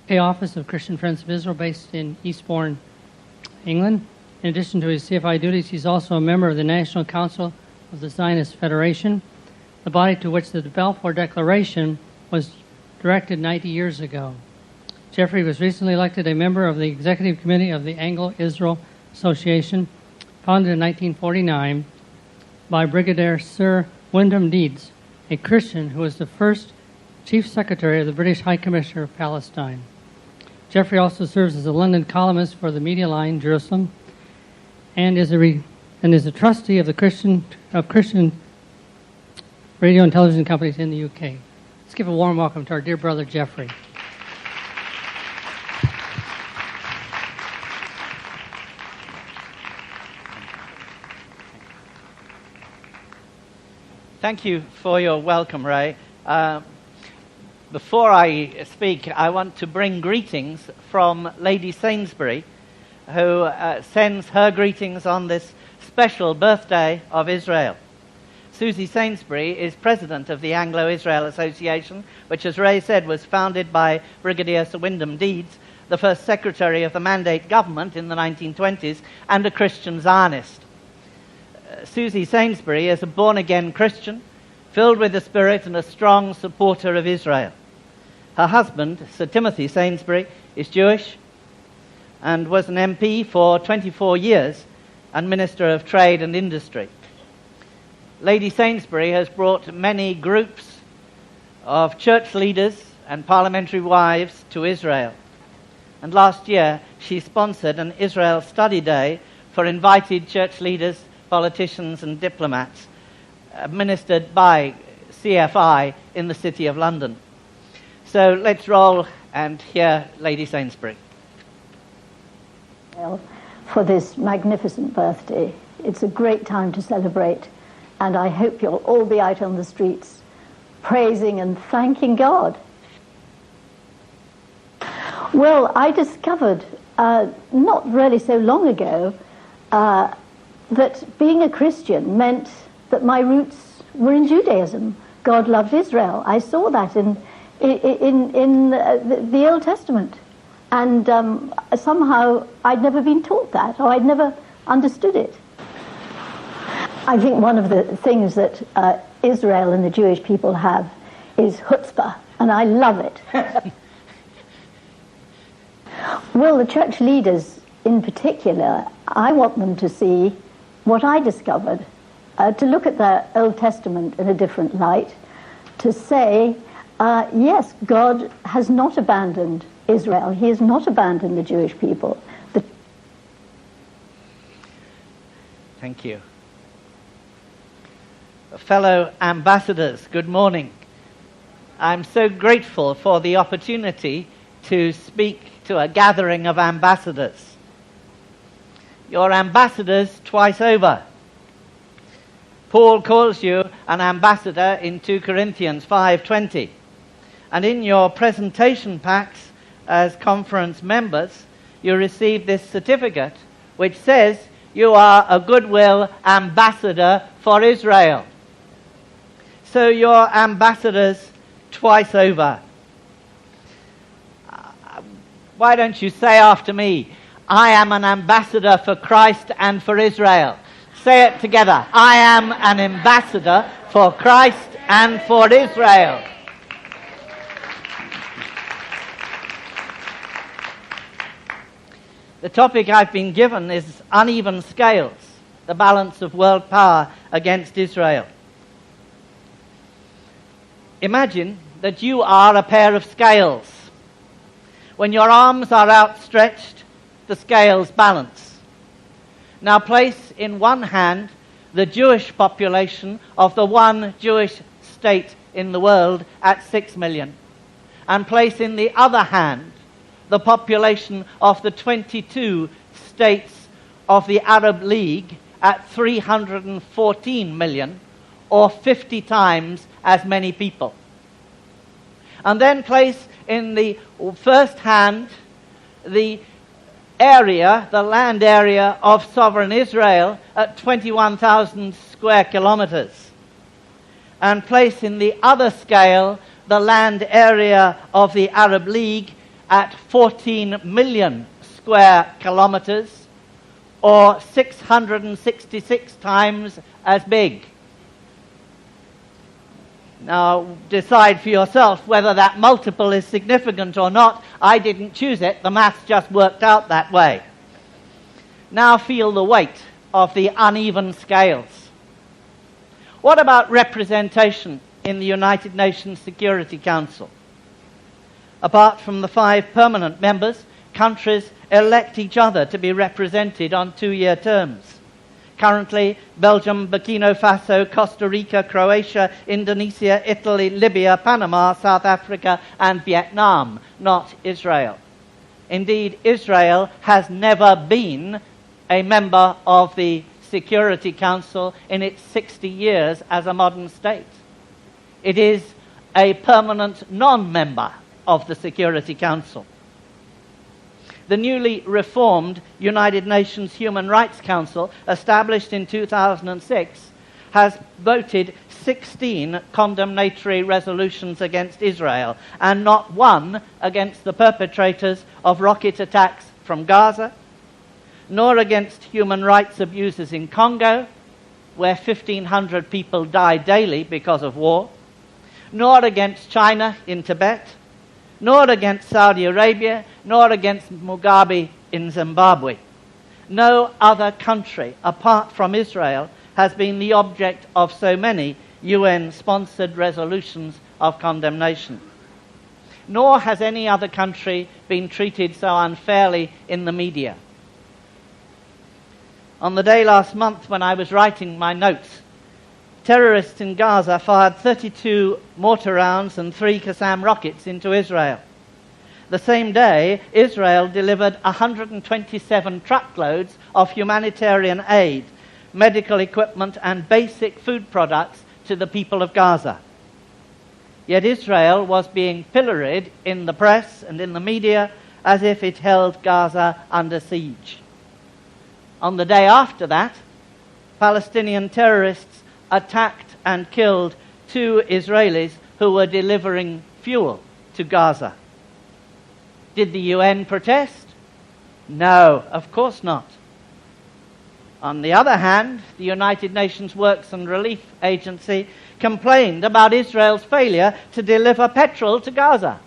UK office of Christian Friends of Israel based in Eastbourne, England. In addition to his CFI duties, he's also a member of the National Council of the Zionist Federation, the body to which the Balfour Declaration was directed 90 years ago. Geoffrey was recently elected a member of the Executive Committee of the Anglo-Israel Association, founded in 1949 by Brigadier Sir Wyndham Deeds, a Christian who was the first Chief Secretary of the British High Commissioner of Palestine. Geoffrey also serves as a London columnist for the Media Line, Jerusalem, and is a trustee of the Christian radio and television companies in the UK. Let's give a warm welcome to our dear brother Geoffrey. Thank you for your welcome, Ray. Before I speak, I want to bring greetings from Lady Sainsbury, who sends her greetings on this special birthday of Israel. Susie Sainsbury is president of the Anglo-Israel Association, which, as Ray said, was founded by Brigadier Sir Wyndham Deeds, the first secretary of the Mandate government in the 1920s, and a Christian Zionist. Susie Sainsbury is a born-again Christian, filled with the Spirit and a strong supporter of Israel. Her husband, Sir Timothy Sainsbury, is Jewish and was an MP for 24 years and Minister of Trade and Industry. Lady Sainsbury has brought many groups of church leaders and parliamentary wives to Israel. And last year, she sponsored an Israel study day for invited church leaders, politicians and diplomats, administered by CFI in the City of London. So let's roll and hear Lady Sainsbury. Well, for this magnificent birthday, it's a great time to celebrate, and I hope you'll all be out on the streets praising and thanking God. Well, I discovered not really so long ago that being a Christian meant that my roots were in Judaism. God loved Israel. I saw that in the Old Testament. And somehow I'd never been taught that, or I'd never understood it. I think one of the things that Israel and the Jewish people have is chutzpah, and I love it. Well, the church leaders in particular, I want them to see what I discovered, to look at the Old Testament in a different light, to say, yes, God has not abandoned Israel. He has not abandoned the Jewish people. Thank you. Fellow ambassadors, good morning. I'm so grateful for the opportunity to speak to a gathering of ambassadors. You're ambassadors twice over. Paul calls you an ambassador in 2 Corinthians 5:20. And in your presentation packs as conference members, you receive this certificate which says you are a goodwill ambassador for Israel. So you're ambassadors twice over. Why don't you say after me, I am an ambassador for Christ and for Israel. Say it together. I am an ambassador for Christ and for Israel. The topic I've been given is uneven scales, the balance of world power against Israel. Imagine that you are a pair of scales. When your arms are outstretched, the scales balance. Now place in one hand the Jewish population of the one Jewish state in the world at 6 million, and place in the other hand the population of the 22 states of the Arab League at 314 million, or 50 times as many people. And then place in the first hand the area, the land area of sovereign Israel at 21,000 square kilometers. And place in the other scale the land area of the Arab League at 14 million square kilometers, or 666 times as big. Now, decide for yourself whether that multiple is significant or not. I didn't choose it. The maths just worked out that way. Now feel the weight of the uneven scales. What about representation in the United Nations Security Council? Apart from the 5 permanent members, countries elect each other to be represented on 2-year terms. Currently, Belgium, Burkina Faso, Costa Rica, Croatia, Indonesia, Italy, Libya, Panama, South Africa, and Vietnam, not Israel. Indeed, Israel has never been a member of the Security Council in its 60 years as a modern state. It is a permanent non-member of the Security Council. The newly reformed United Nations Human Rights Council, established in 2006, has voted 16 condemnatory resolutions against Israel, and not one against the perpetrators of rocket attacks from Gaza, nor against human rights abuses in Congo, where 1,500 people die daily because of war, nor against China in Tibet, nor against Saudi Arabia, nor against Mugabe in Zimbabwe. No other country, apart from Israel, has been the object of so many UN-sponsored resolutions of condemnation. Nor has any other country been treated so unfairly in the media. On the day last month when I was writing my notes, terrorists in Gaza fired 32 mortar rounds and 3 Qassam rockets into Israel. The same day, Israel delivered 127 truckloads of humanitarian aid, medical equipment, and basic food products to the people of Gaza. Yet Israel was being pilloried in the press and in the media as if it held Gaza under siege. On the day after that, Palestinian terrorists attacked and killed 2 Israelis who were delivering fuel to Gaza. Did the UN protest? No, of course not. On the other hand, the United Nations Works and Relief Agency complained about Israel's failure to deliver petrol to Gaza.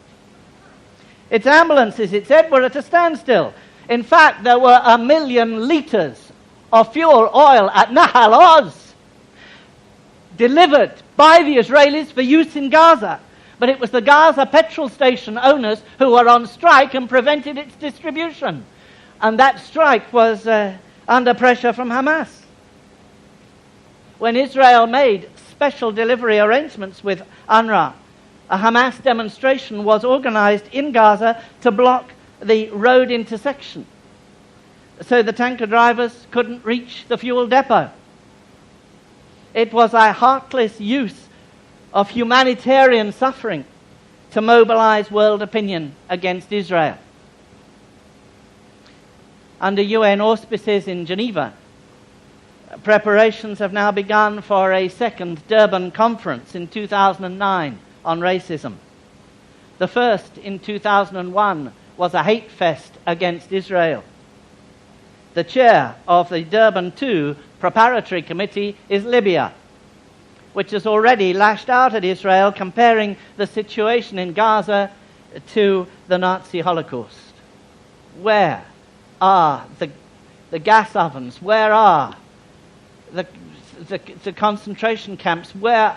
Its ambulances, it said, were at a standstill. In fact, there were 1 million litres of fuel oil at Nahal Oz delivered by the Israelis for use in Gaza. But it was the Gaza petrol station owners who were on strike and prevented its distribution. And that strike was under pressure from Hamas. When Israel made special delivery arrangements with UNRWA, a Hamas demonstration was organized in Gaza to block the road intersection, so the tanker drivers couldn't reach the fuel depot. It was a heartless use of humanitarian suffering to mobilize world opinion against Israel. Under UN auspices in Geneva, preparations have now begun for a second Durban conference in 2009 on racism. The first in 2001 was a hate fest against Israel. The chair of the Durban II Preparatory Committee is Libya, which has already lashed out at Israel, comparing the situation in Gaza to the Nazi Holocaust. Where are the gas ovens? Where are the concentration camps? Where?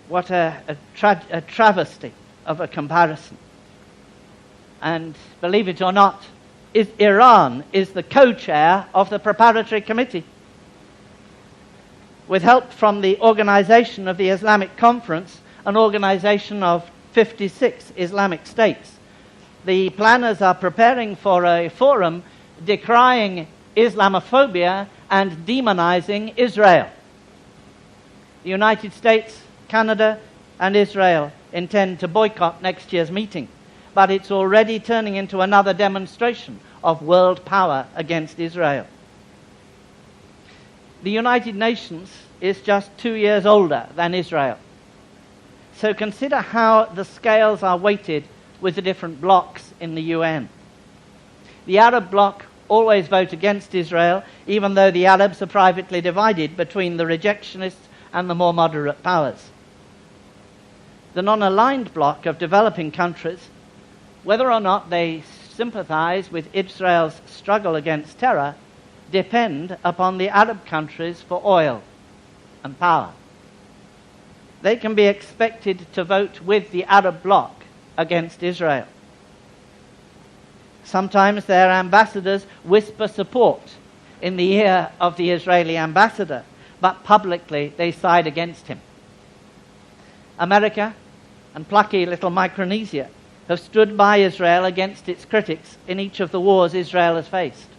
What a travesty of a comparison. And believe it or not, Iran is the co-chair of the Preparatory Committee. With help from the Organization of the Islamic Conference, an organization of 56 Islamic states, the planners are preparing for a forum decrying Islamophobia and demonizing Israel. The United States, Canada, and Israel intend to boycott next year's meeting, but it's already turning into another demonstration of world power against Israel. The United Nations is just 2 years older than Israel. So consider how the scales are weighted with the different blocs in the UN. The Arab bloc always vote against Israel, even though the Arabs are privately divided between the rejectionists and the more moderate powers. The non-aligned bloc of developing countries, whether or not they sympathize with Israel's struggle against terror, depend upon the Arab countries for oil and power. They can be expected to vote with the Arab bloc against Israel. Sometimes their ambassadors whisper support in the ear of the Israeli ambassador, but publicly they side against him. America and plucky little Micronesia have stood by Israel against its critics in each of the wars Israel has faced.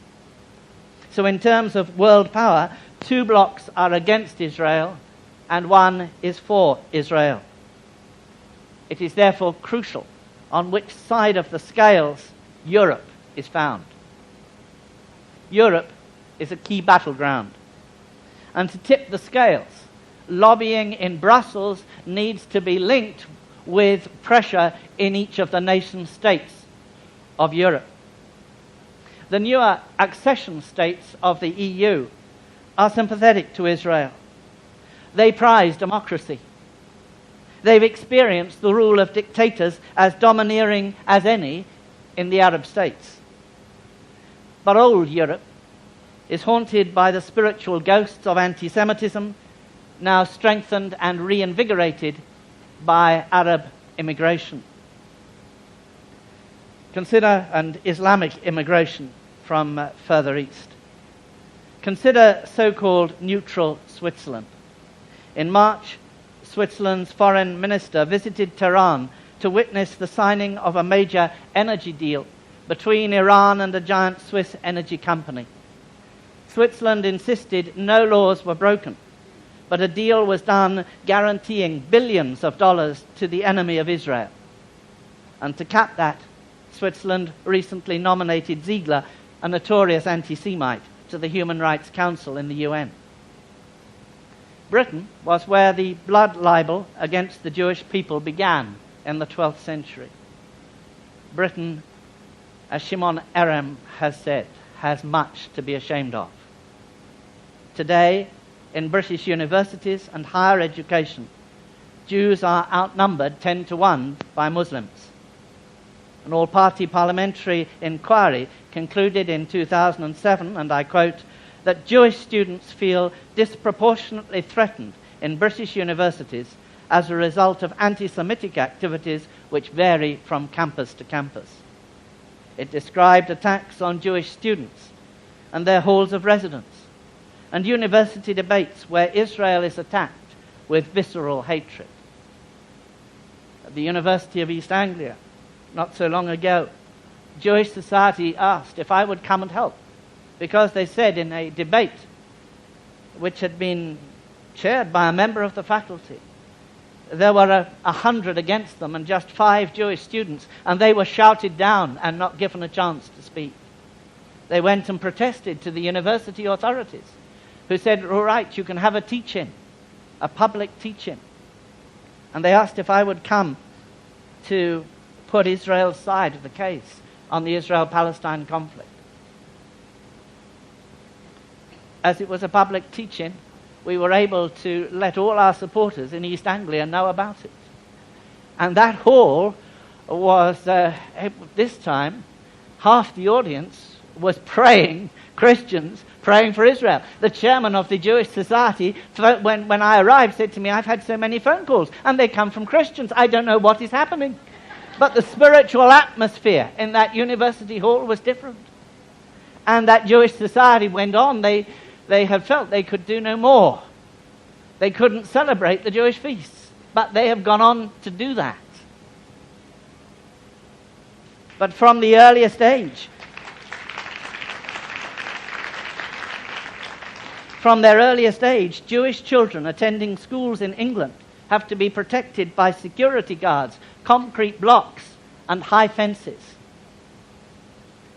So in terms of world power, 2 blocs are against Israel and 1 is for Israel. It is therefore crucial on which side of the scales Europe is found. Europe is a key battleground. And to tip the scales, lobbying in Brussels needs to be linked with pressure in each of the nation states of Europe. The newer accession states of the EU are sympathetic to Israel. They prize democracy. They've experienced the rule of dictators as domineering as any in the Arab states. But old Europe is haunted by the spiritual ghosts of anti-Semitism, now strengthened and reinvigorated by Arab immigration. Consider an Islamic immigration from further east. Consider so-called neutral Switzerland. In March, Switzerland's foreign minister visited Tehran to witness the signing of a major energy deal between Iran and a giant Swiss energy company. Switzerland insisted no laws were broken, but a deal was done guaranteeing billions of dollars to the enemy of Israel. And to cap that, Switzerland recently nominated Ziegler, a notorious anti-Semite, to the Human Rights Council in the UN. Britain was where the blood libel against the Jewish people began in the 12th century. Britain, as Shimon Aram has said, has much to be ashamed of. Today, in British universities and higher education, Jews are outnumbered 10 to 1 by Muslims. An all-party parliamentary inquiry concluded in 2007, and I quote, that Jewish students feel disproportionately threatened in British universities as a result of anti-Semitic activities which vary from campus to campus. It described attacks on Jewish students and their halls of residence, and university debates where Israel is attacked with visceral hatred. At the University of East Anglia, not so long ago, Jewish society asked if I would come and help, because they said in a debate which had been chaired by a member of the faculty, there were 100 against them and just 5 Jewish students, and they were shouted down and not given a chance to speak. They went and protested to the university authorities, who said, all right, you can have a teach-in, a public teach-in. And they asked if I would come to put Israel's side of the case on the Israel-Palestine conflict. As it was a public teach-in, we were able to let all our supporters in East Anglia know about it. And that hall was, this time, half the audience was praying, Christians, praying for Israel. The chairman of the Jewish Society, when I arrived, said to me, I've had so many phone calls, and they come from Christians. I don't know what is happening. But the spiritual atmosphere in that university hall was different. And that Jewish Society went on. They had felt they could do no more. They couldn't celebrate the Jewish feasts. But they have gone on to do that. But from the earliest age, Jewish children attending schools in England have to be protected by security guards, concrete blocks, and high fences.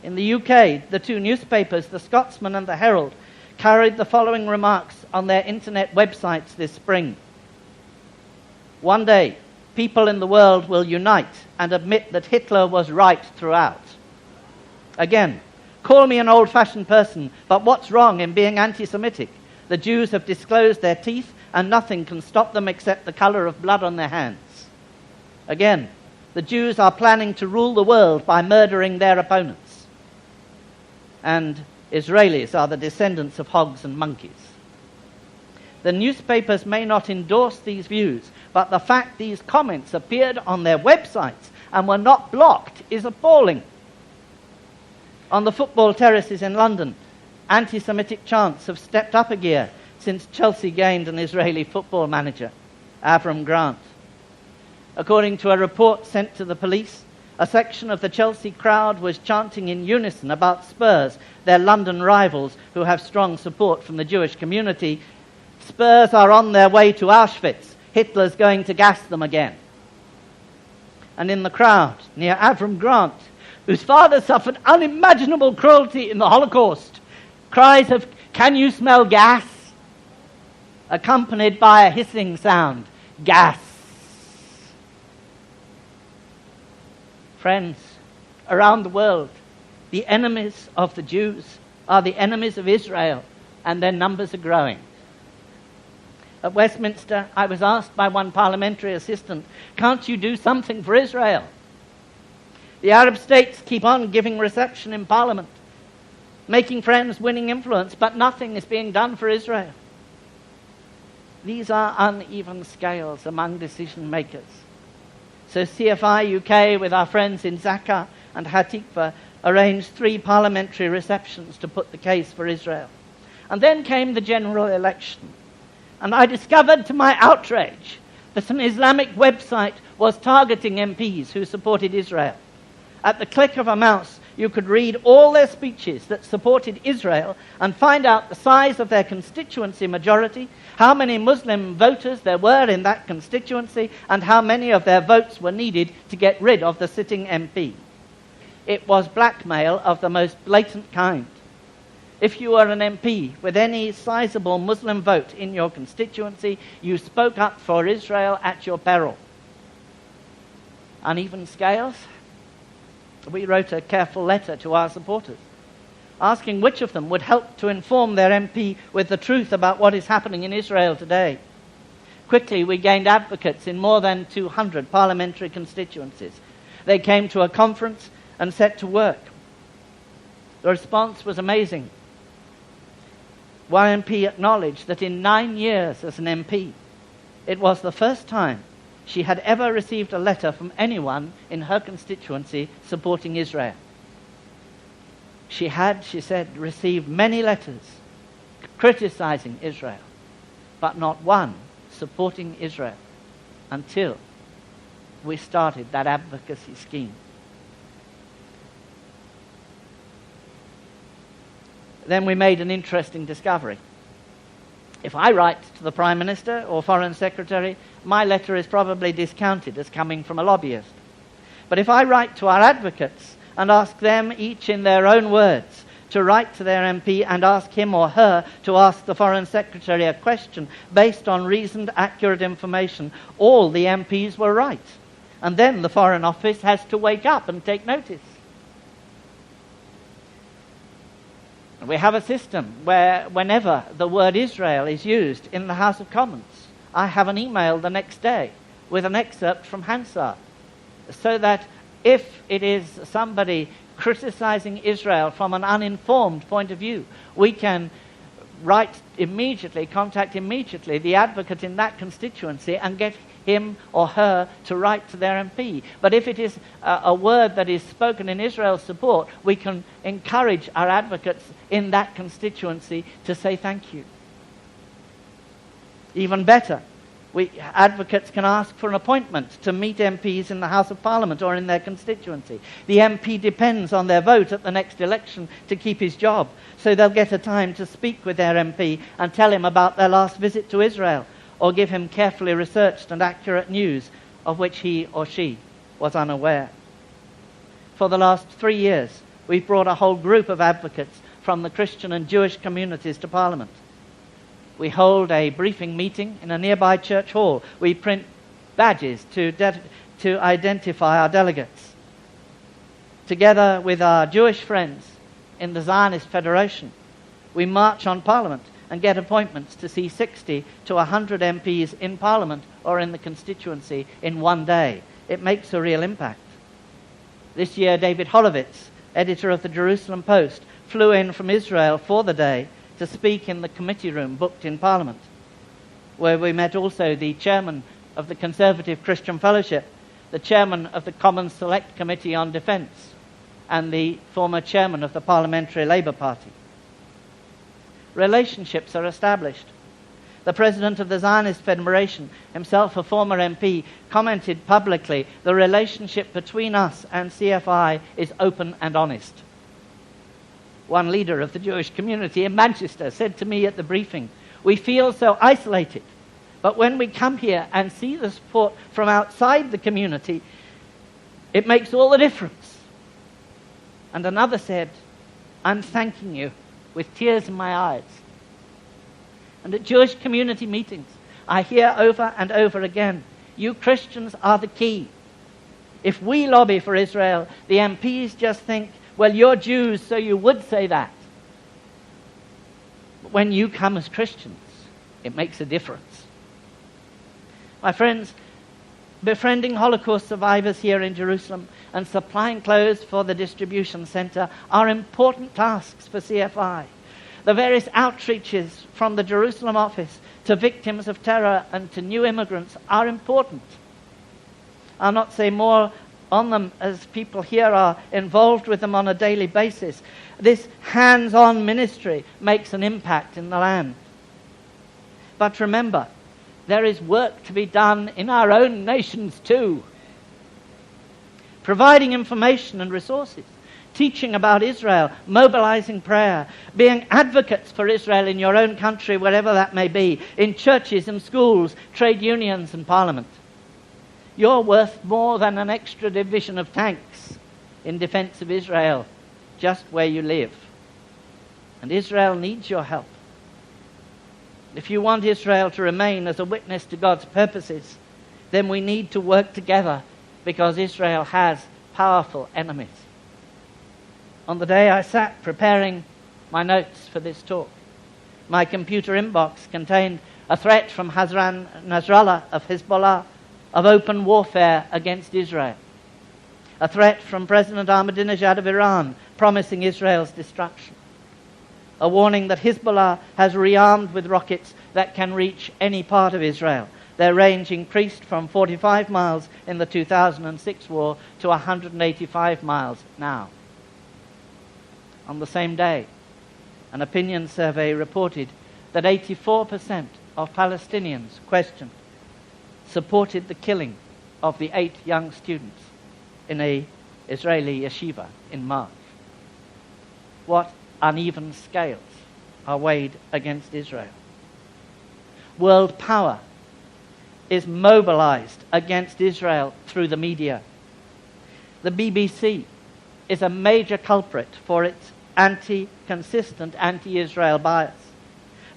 In the UK, the 2 newspapers, the Scotsman and the Herald, carried the following remarks on their internet websites this spring. One day, people in the world will unite and admit that Hitler was right throughout. Again, call me an old-fashioned person, but what's wrong in being anti-Semitic? The Jews have disclosed their teeth, and nothing can stop them except the color of blood on their hands. Again, the Jews are planning to rule the world by murdering their opponents. And Israelis are the descendants of hogs and monkeys. The newspapers may not endorse these views, but the fact these comments appeared on their websites and were not blocked is appalling. On the football terraces in London, anti-Semitic chants have stepped up a gear since Chelsea gained an Israeli football manager, Avram Grant. According to a report sent to the police, a section of the Chelsea crowd was chanting in unison about Spurs, their London rivals who have strong support from the Jewish community. Spurs are on their way to Auschwitz. Hitler's going to gas them again. And in the crowd, near Avram Grant, whose father suffered unimaginable cruelty in the Holocaust, cries of, "Can you smell gas?" accompanied by a hissing sound, gas. Friends, around the world, the enemies of the Jews are the enemies of Israel, and their numbers are growing. At Westminster, I was asked by one parliamentary assistant, "Can't you do something for Israel?" The Arab states keep on giving reception in Parliament, making friends, winning influence, but nothing is being done for Israel. These are uneven scales among decision makers. So CFI UK, with our friends in Zaka and Hatikva, arranged 3 parliamentary receptions to put the case for Israel. And then came the general election. And I discovered to my outrage that an Islamic website was targeting MPs who supported Israel. At the click of a mouse, you could read all their speeches that supported Israel and find out the size of their constituency majority, how many Muslim voters there were in that constituency, and how many of their votes were needed to get rid of the sitting MP. It was blackmail of the most blatant kind. If you were an MP with any sizable Muslim vote in your constituency, you spoke up for Israel at your peril. Uneven scales? We wrote a careful letter to our supporters, asking which of them would help to inform their MP with the truth about what is happening in Israel today. Quickly, we gained advocates in more than 200 parliamentary constituencies. They came to a conference and set to work. The response was amazing. One MP acknowledged that in 9 years as an MP, it was the first time she had ever received a letter from anyone in her constituency supporting Israel. She had, she said, received many letters criticizing Israel, but not one supporting Israel until we started that advocacy scheme. Then we made an interesting discovery. If I write to the Prime Minister or Foreign Secretary, my letter is probably discounted as coming from a lobbyist. But if I write to our advocates and ask them each in their own words to write to their MP and ask him or her to ask the Foreign Secretary a question based on reasoned, accurate information, all the MPs were right. And then the Foreign Office has to wake up and take notice. We have a system where whenever the word Israel is used in the House of Commons, I have an email the next day with an excerpt from Hansard, so that if it is somebody criticizing Israel from an uninformed point of view, we can write immediately, contact immediately the advocate in that constituency and get him or her to write to their MP. But if it is a word that is spoken in Israel's support, we can encourage our advocates in that constituency to say thank you. Even better, advocates can ask for an appointment to meet MPs in the House of Parliament or in their constituency. The MP depends on their vote at the next election to keep his job, so they'll get a time to speak with their MP and tell him about their last visit to Israel, or give him carefully researched and accurate news of which he or she was unaware. For the last 3 years, we've brought a whole group of advocates from the Christian and Jewish communities to Parliament. We hold a briefing meeting in a nearby church hall. We print badges to identify our delegates. Together with our Jewish friends in the Zionist Federation, we march on Parliament and get appointments to see 60 to 100 MPs in Parliament or in the constituency in one day. It makes a real impact. This year, David Horowitz, editor of the Jerusalem Post, flew in from Israel for the day to speak in the committee room booked in Parliament, where we met also the chairman of the Conservative Christian Fellowship, the chairman of the Commons Select Committee on Defence, and the former chairman of the Parliamentary Labour Party. Relationships are established. The president of the Zionist Federation, himself a former MP, commented publicly, "The relationship between us and CFI is open and honest." One leader of the Jewish community in Manchester said to me at the briefing, "We feel so isolated, but when we come here and see the support from outside the community, it makes all the difference." And another said, "I'm thanking you with tears in my eyes." And at Jewish community meetings, I hear over and over again, you Christians are the key. If we lobby for Israel, the MPs just think, well, you're Jews, so you would say that. But when you come as Christians, it makes a difference. My friends, befriending Holocaust survivors here in Jerusalem and supplying clothes for the distribution center are important tasks for CFI. The various outreaches from the Jerusalem office to victims of terror and to new immigrants are important. I'll not say more on them as people here are involved with them on a daily basis. This hands-on ministry makes an impact in the land. But remember, there is work to be done in our own nations too. Providing information and resources, teaching about Israel, mobilizing prayer, being advocates for Israel in your own country, wherever that may be, in churches and schools, trade unions and parliament. You're worth more than an extra division of tanks in defense of Israel, just where you live. And Israel needs your help. If you want Israel to remain as a witness to God's purposes, then we need to work together, because Israel has powerful enemies. On the day I sat preparing my notes for this talk, my computer inbox contained a threat from Hassan Nasrallah of Hezbollah of open warfare against Israel, a threat from President Ahmadinejad of Iran promising Israel's destruction, a warning that Hezbollah has rearmed with rockets that can reach any part of Israel. Their range increased from 45 miles in the 2006 war to 185 miles now. On the same day, an opinion survey reported that 84% of Palestinians questioned supported the killing of the 8 young students in an Israeli yeshiva in March. What uneven scales are weighed against Israel. World power is mobilized against Israel through the media. The BBC is a major culprit for its consistent anti-Israel bias.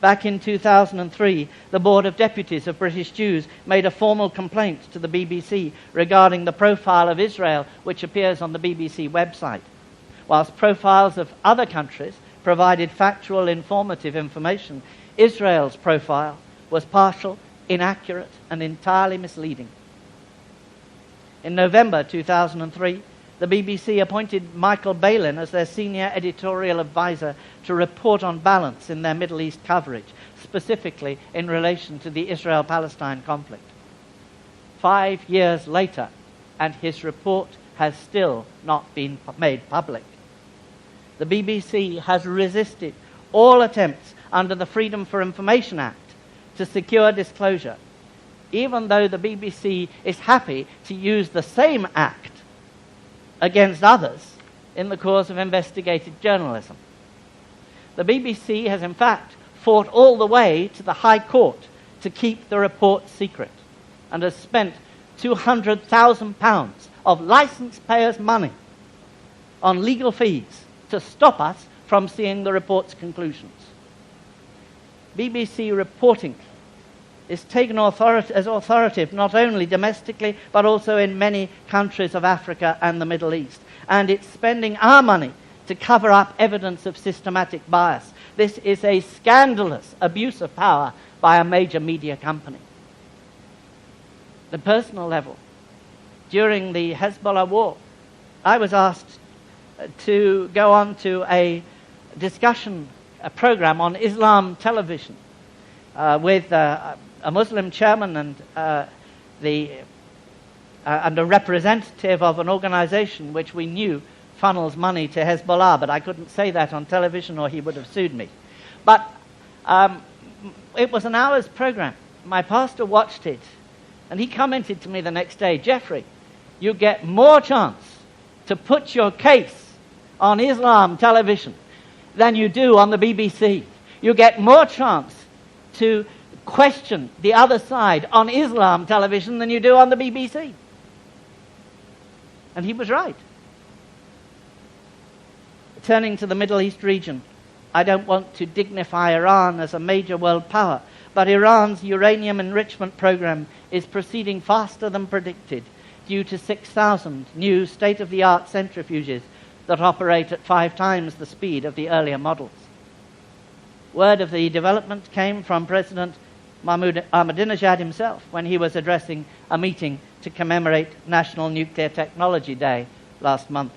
Back in 2003, the Board of Deputies of British Jews made a formal complaint to the BBC regarding the profile of Israel, which appears on the BBC website. Whilst profiles of other countries provided factual, informative information, Israel's profile was partial, inaccurate, and entirely misleading. In November 2003, the BBC appointed Michael Palin as their senior editorial advisor to report on balance in their Middle East coverage, specifically in relation to the Israel-Palestine conflict. 5 years later, and his report has still not been made public. The BBC has resisted all attempts under the Freedom for Information Act to secure disclosure, even though the BBC is happy to use the same act against others in the cause of investigative journalism. The BBC has in fact fought all the way to the High Court to keep the report secret, and has spent £200,000 of licence payers' money on legal fees to stop us from seeing the report's conclusions. BBC reporting is taken as authoritative not only domestically but also in many countries of Africa and the Middle East. And it's spending our money to cover up evidence of systematic bias. This is a scandalous abuse of power by a major media company. The personal level. During the Hezbollah war, I was asked to go on to a discussion, a program on Islam television with a Muslim chairman and a representative of an organization which we knew funnels money to Hezbollah, but I couldn't say that on television or he would have sued me. But it was an hour's program. My pastor watched it, and he commented to me the next day, "Geoffrey, you get more chance to put your case on Islam television than you do on the BBC. You get more chance to question the other side on Islam television than you do on the BBC." And he was right. Turning to the Middle East region, I don't want to dignify Iran as a major world power, but Iran's uranium enrichment program is proceeding faster than predicted due to 6,000 new state-of-the-art centrifuges that operate at 5 times the speed of the earlier models. Word of the development came from President Mahmoud Ahmadinejad himself when he was addressing a meeting to commemorate National Nuclear Technology Day last month.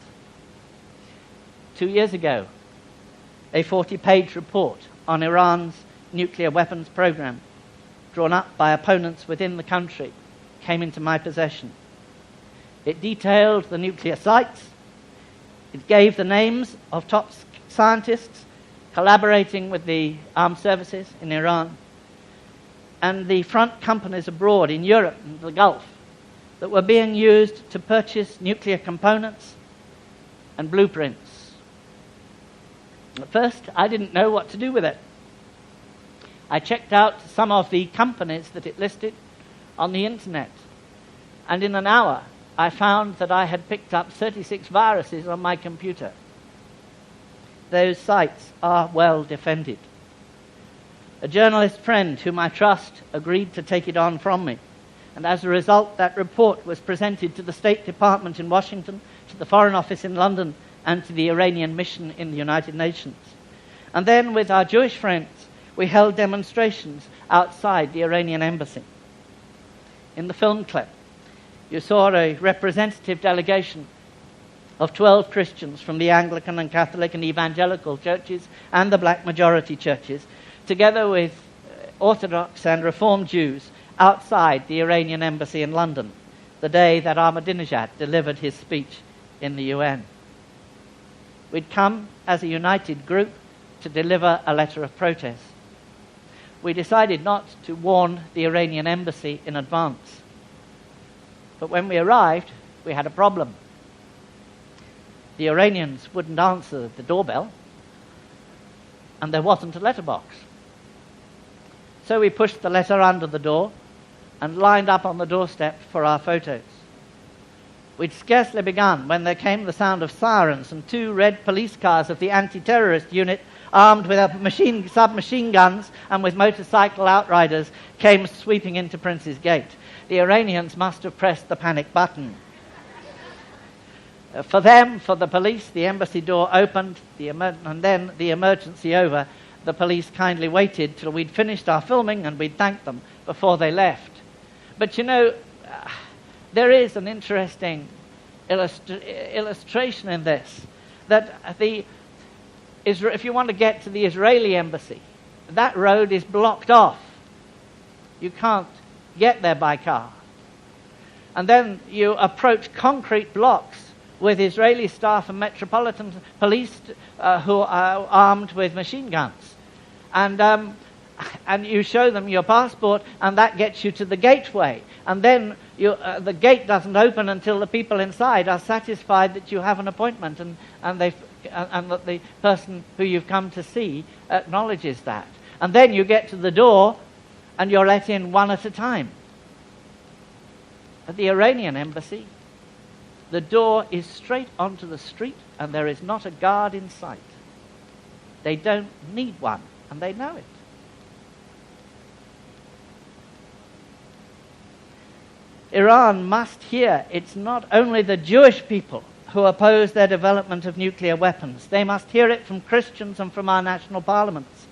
2 years ago, a 40-page report on Iran's nuclear weapons program, drawn up by opponents within the country, came into my possession. It detailed the nuclear sites. It gave the names of top scientists collaborating with the armed services in Iran and the front companies abroad in Europe and the Gulf that were being used to purchase nuclear components and blueprints. At first, I didn't know what to do with it. I checked out some of the companies that it listed on the internet, and in an hour, I found that I had picked up 36 viruses on my computer. Those sites are well defended. A journalist friend whom I trust agreed to take it on from me, and as a result, that report was presented to the State Department in Washington, to the Foreign Office in London, and to the Iranian mission in the United Nations. And then, with our Jewish friends, we held demonstrations outside the Iranian embassy. In the film clip, you saw a representative delegation of 12 Christians from the Anglican and Catholic and Evangelical churches and the black majority churches, together with Orthodox and Reformed Jews outside the Iranian embassy in London, the day that Ahmadinejad delivered his speech in the UN. We'd come as a united group to deliver a letter of protest. We decided not to warn the Iranian embassy in advance. But when we arrived, we had a problem. The Iranians wouldn't answer the doorbell, and there wasn't a letterbox. So we pushed the letter under the door and lined up on the doorstep for our photos. We'd scarcely begun when there came the sound of sirens and 2 red police cars of the anti-terrorist unit, armed with submachine guns and with motorcycle outriders, came sweeping into Prince's Gate. The Iranians must have pressed the panic button. For the police, the embassy door opened, and then the emergency over. The police kindly waited till we'd finished our filming and we'd thanked them before they left. But you know, there is an interesting illustration in this, that if you want to get to the Israeli embassy, that road is blocked off. You can't get there by car. And then you approach concrete blocks with Israeli staff and Metropolitan Police who are armed with machine guns. And you show them your passport, and that gets you to the gateway. And then the gate doesn't open until the people inside are satisfied that you have an appointment, and that the person who you've come to see acknowledges that. And then you get to the door, and you're let in one at a time. At the Iranian embassy, the door is straight onto the street, and there is not a guard in sight. They don't need one, and they know it. Iran must hear it's not only the Jewish people who oppose their development of nuclear weapons. They must hear it from Christians and from our national parliaments.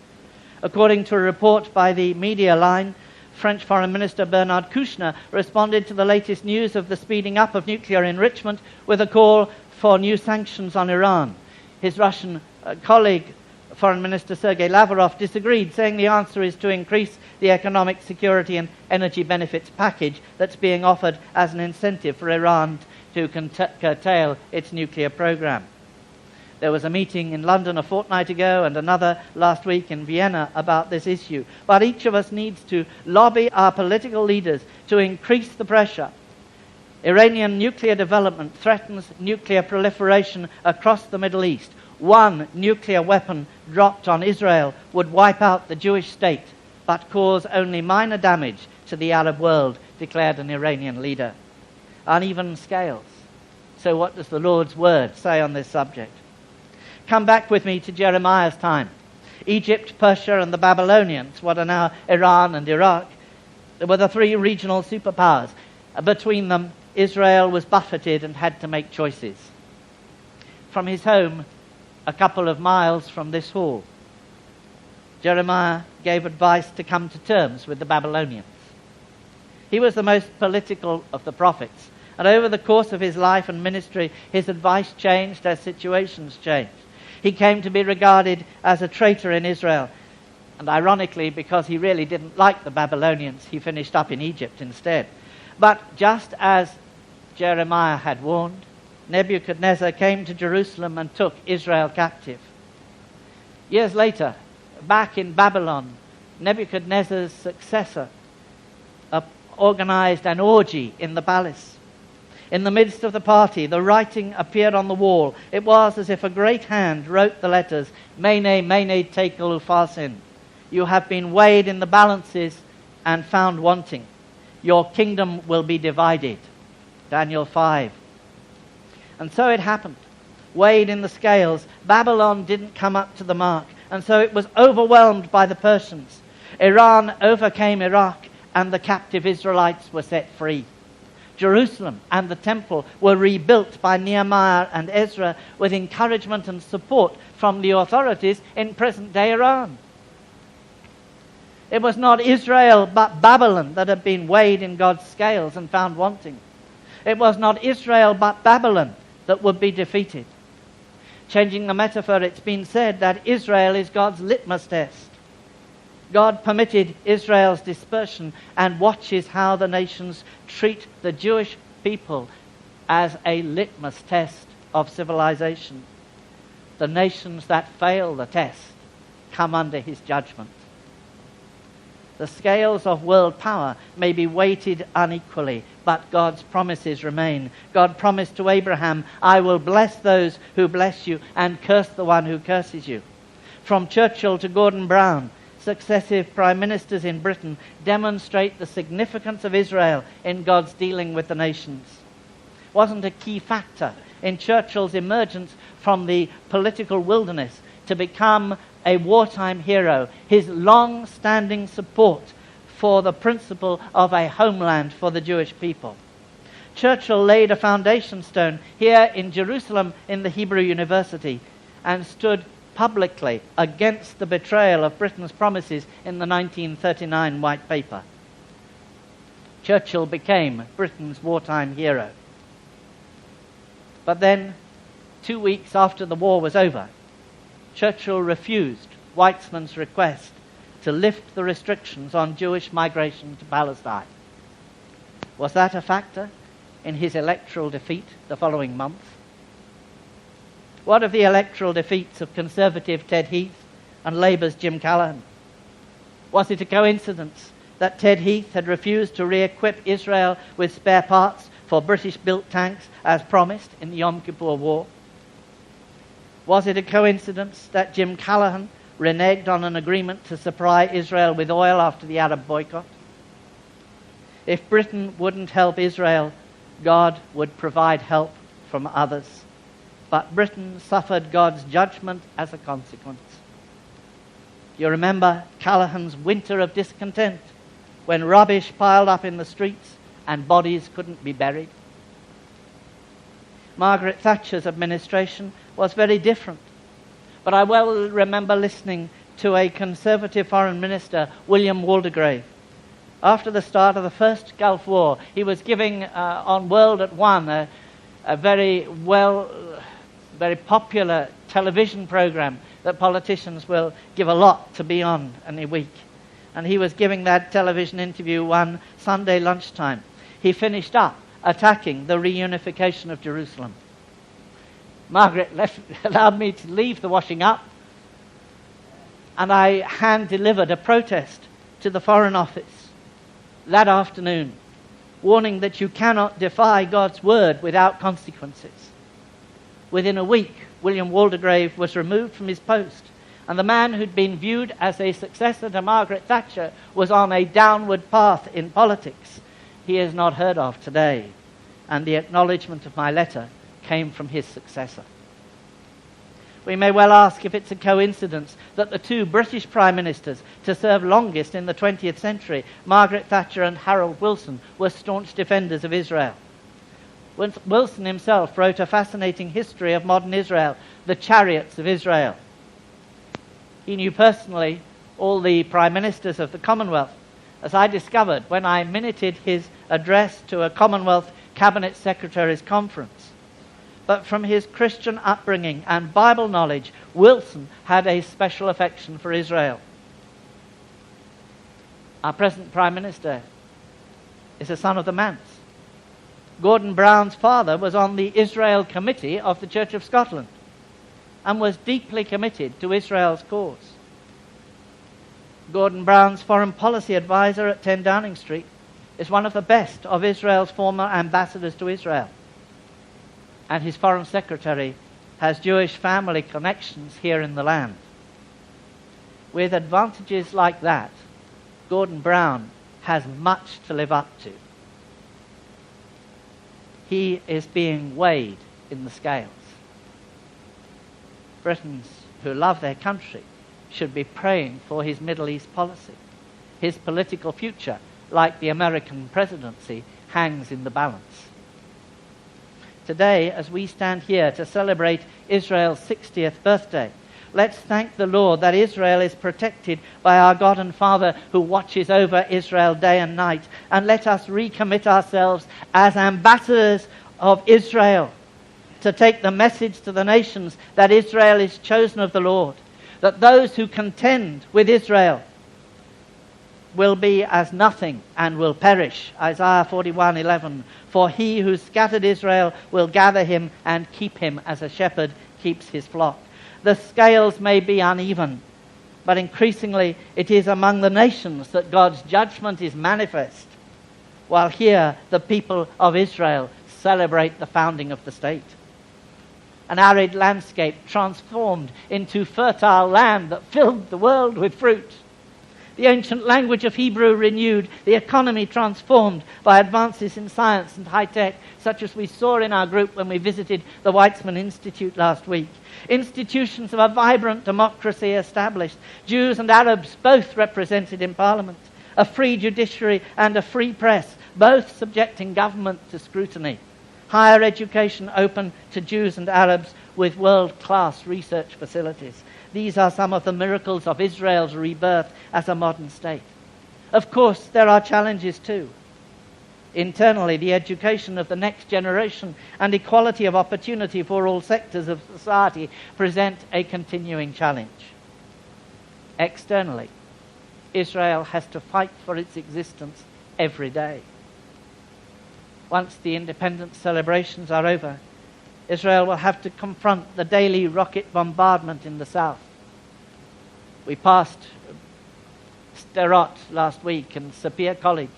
According to a report by the Media Line, French Foreign Minister Bernard Kouchner responded to the latest news of the speeding up of nuclear enrichment with a call for new sanctions on Iran. His Russian colleague, Foreign Minister Sergei Lavrov, disagreed, saying the answer is to increase the economic security and energy benefits package that's being offered as an incentive for Iran to curtail its nuclear program. There was a meeting in London a fortnight ago and another last week in Vienna about this issue. But each of us needs to lobby our political leaders to increase the pressure. Iranian nuclear development threatens nuclear proliferation across the Middle East. One nuclear weapon dropped on Israel would wipe out the Jewish state, but cause only minor damage to the Arab world, declared an Iranian leader. Uneven scales. So what does the Lord's word say on this subject? Come back with me to Jeremiah's time. Egypt, Persia, and the Babylonians, what are now Iran and Iraq, were the three regional superpowers. Between them, Israel was buffeted and had to make choices. From his home, a couple of miles from this hall, Jeremiah gave advice to come to terms with the Babylonians. He was the most political of the prophets, and over the course of his life and ministry, his advice changed as situations changed. He came to be regarded as a traitor in Israel, and ironically, because he really didn't like the Babylonians, he finished up in Egypt instead. But just as Jeremiah had warned, Nebuchadnezzar came to Jerusalem and took Israel captive. Years later, back in Babylon, Nebuchadnezzar's successor organized an orgy in the palace. In the midst of the party, the writing appeared on the wall. It was as if a great hand wrote the letters, Mene, Mene, Tekel, Upharsin. You have been weighed in the balances and found wanting. Your kingdom will be divided. Daniel 5. And so it happened. Weighed in the scales, Babylon didn't come up to the mark, and so it was overwhelmed by the Persians. Iran overcame Iraq, and the captive Israelites were set free. Jerusalem and the temple were rebuilt by Nehemiah and Ezra with encouragement and support from the authorities in present-day Iran. It was not Israel but Babylon that had been weighed in God's scales and found wanting. It was not Israel but Babylon that would be defeated. Changing the metaphor, it's been said that Israel is God's litmus test. God permitted Israel's dispersion and watches how the nations treat the Jewish people as a litmus test of civilization. The nations that fail the test come under his judgment. The scales of world power may be weighted unequally, but God's promises remain. God promised to Abraham, I will bless those who bless you and curse the one who curses you. From Churchill to Gordon Brown, successive prime ministers in Britain demonstrate the significance of Israel in God's dealing with the nations. Wasn't a key factor in Churchill's emergence from the political wilderness to become a wartime hero, his long-standing support for the principle of a homeland for the Jewish people. Churchill laid a foundation stone here in Jerusalem in the Hebrew University and stood publicly against the betrayal of Britain's promises in the 1939 White Paper. Churchill became Britain's wartime hero. But then, 2 weeks after the war was over, Churchill refused Weizmann's request to lift the restrictions on Jewish migration to Palestine. Was that a factor in his electoral defeat the following month? What of the electoral defeats of Conservative Ted Heath and Labour's Jim Callaghan? Was it a coincidence that Ted Heath had refused to re-equip Israel with spare parts for British-built tanks as promised in the Yom Kippur War? Was it a coincidence that Jim Callaghan reneged on an agreement to supply Israel with oil after the Arab boycott? If Britain wouldn't help Israel, God would provide help from others. But Britain suffered God's judgment as a consequence. You remember Callaghan's winter of discontent when rubbish piled up in the streets and bodies couldn't be buried. Margaret Thatcher's administration was very different. But I well remember listening to a Conservative Foreign Minister, William Waldegrave. After the start of the First Gulf War, he was giving on World at One a very popular television program that politicians will give a lot to be on in a week. And he was giving that television interview one Sunday lunchtime. He finished up attacking the reunification of Jerusalem. Margaret allowed me to leave the washing up, and I hand-delivered a protest to the Foreign Office that afternoon, warning that you cannot defy God's word without consequences. Within a week, William Waldegrave was removed from his post, and the man who'd been viewed as a successor to Margaret Thatcher was on a downward path in politics he is not heard of today, and the acknowledgement of my letter came from his successor. We may well ask if it's a coincidence that the two British Prime Ministers to serve longest in the 20th century, Margaret Thatcher and Harold Wilson, were staunch defenders of Israel. Wilson himself wrote a fascinating history of modern Israel, The Chariots of Israel. He knew personally all the Prime Ministers of the Commonwealth, as I discovered when I minuted his address to a Commonwealth Cabinet Secretaries' Conference. But from his Christian upbringing and Bible knowledge, Wilson had a special affection for Israel. Our present Prime Minister is a son of the Manse. Gordon Brown's father was on the Israel Committee of the Church of Scotland and was deeply committed to Israel's cause. Gordon Brown's foreign policy advisor at 10 Downing Street is one of the best of Israel's former ambassadors to Israel. And his foreign secretary has Jewish family connections here in the land. With advantages like that, Gordon Brown has much to live up to. He is being weighed in the scales. Britons who love their country should be praying for his Middle East policy. His political future, like the American presidency, hangs in the balance. Today, as we stand here to celebrate Israel's 60th birthday, let's thank the Lord that Israel is protected by our God and Father who watches over Israel day and night. And let us recommit ourselves as ambassadors of Israel to take the message to the nations that Israel is chosen of the Lord, that those who contend with Israel will be as nothing and will perish. Isaiah 41:11. For he who scattered Israel will gather him and keep him as a shepherd keeps his flock. The scales may be uneven, but increasingly it is among the nations that God's judgment is manifest, while here the people of Israel celebrate the founding of the state. An arid landscape transformed into fertile land that filled the world with fruit. The ancient language of Hebrew renewed, the economy transformed by advances in science and high tech, such as we saw in our group when we visited the Weizmann Institute last week. Institutions of a vibrant democracy established, Jews and Arabs both represented in Parliament, a free judiciary and a free press, both subjecting government to scrutiny. Higher education open to Jews and Arabs with world-class research facilities. These are some of the miracles of Israel's rebirth as a modern state. Of course, there are challenges too. Internally, the education of the next generation and equality of opportunity for all sectors of society present a continuing challenge. Externally, Israel has to fight for its existence every day. Once the independence celebrations are over, Israel will have to confront the daily rocket bombardment in the south. We passed Sderot last week and Sapir College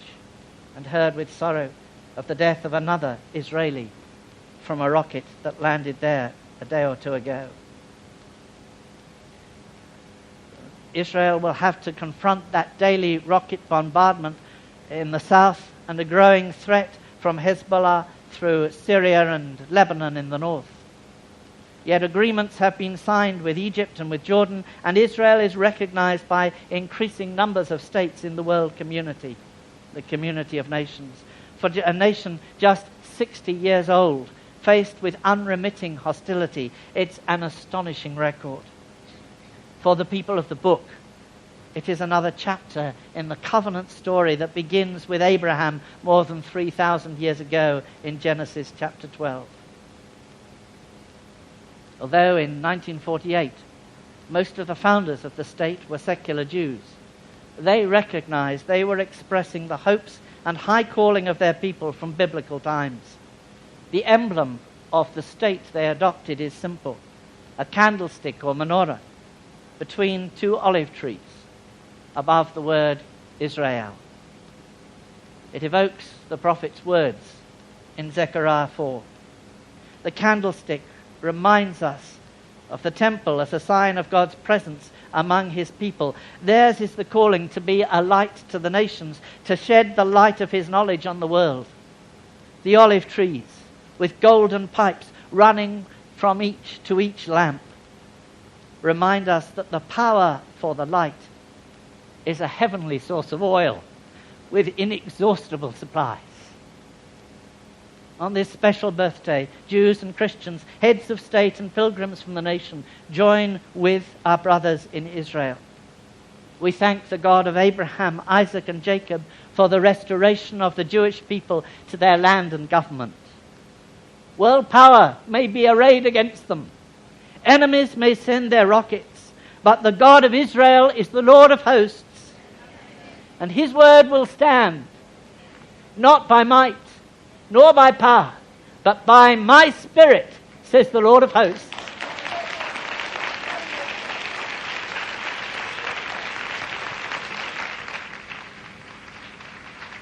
and heard with sorrow of the death of another Israeli from a rocket that landed there a day or two ago. Israel will have to confront that daily rocket bombardment in the south and a growing threat from Hezbollah through Syria and Lebanon in the north. Yet agreements have been signed with Egypt and with Jordan, and Israel is recognized by increasing numbers of states in the world community, the community of nations. for a nation just 60 years old, faced with unremitting hostility. It's an astonishing record. For the people of the book, it is another chapter in the covenant story that begins with Abraham more than 3,000 years ago in Genesis chapter 12. Although in 1948, most of the founders of the state were secular Jews, they recognized they were expressing the hopes and high calling of their people from biblical times. The emblem of the state they adopted is simple: a candlestick or menorah between two olive trees above the word Israel. It evokes the prophet's words in Zechariah 4. The candlestick reminds us of the temple as a sign of God's presence among his people. Theirs is the calling to be a light to the nations, to shed the light of his knowledge on the world. The olive trees with golden pipes running from each to each lamp remind us that the power for the light is a heavenly source of oil with inexhaustible supplies. On this special birthday, Jews and Christians, heads of state and pilgrims from the nation, join with our brothers in Israel. We thank the God of Abraham, Isaac, and Jacob for the restoration of the Jewish people to their land and government. World power may be arrayed against them. Enemies may send their rockets, but the God of Israel is the Lord of hosts, and his word will stand, not by might, nor by power, but by my Spirit, says the Lord of hosts.